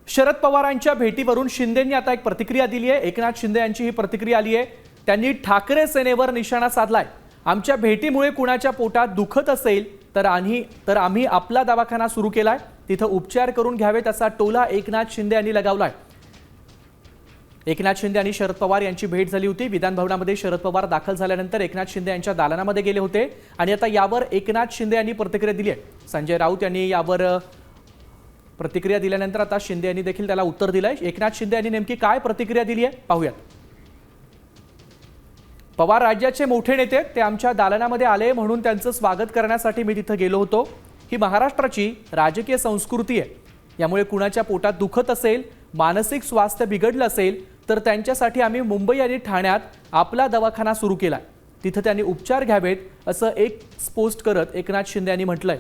शरद पवारांच्या भेटीवरून शिंदेंनी आता एक प्रतिक्रिया दिली आहे। एकनाथ शिंदे यांची ही प्रतिक्रिया आली आहे। त्यांनी ठाकरे सेनेवर निशाणा साधलाय। आमच्या भेटीमुळे कुणाच्या पोटात दुखत असेल तर आम्ही आपला दवाखाना सुरू केलाय, तिथे उपचार करून घ्यावेत असा टोला एकनाथ शिंदे यांनी लगावलाय। एकनाथ शिंदे आणि शरद पवार यांची भेट झाली होती। विधान भवनामध्ये शरद पवार दाखल झाल्यानंतर एकनाथ शिंदे यांच्या दालनामध्ये गेले होते आणि आता यावर एकनाथ शिंदे यांनी प्रतिक्रिया दिली आहे। संजय राऊत यांनी यावर प्रतिक्रिया दिल्यानंतर आता शिंदे यांनी देखील त्याला उत्तर दिलंय। एकनाथ शिंदे यांनी नेमकी काय प्रतिक्रिया दिली आहे पाहूयात। पवार राज्याचे मोठे नेते, ते आमच्या दालनामध्ये आले म्हणून त्यांचं स्वागत करण्यासाठी मी तिथे गेलो होतो। ही महाराष्ट्राची राजकीय संस्कृती आहे। यामुळे कुणाच्या पोटात दुखत असेल, मानसिक स्वास्थ्य बिघडलं असेल तर त्यांच्यासाठी आम्ही मुंबई आणि ठाण्यात आपला दवाखाना सुरू केलाय, तिथे त्यांनी उपचार घ्यावेत असं एक पोस्ट करत एकनाथ शिंदे यांनी म्हटलंय।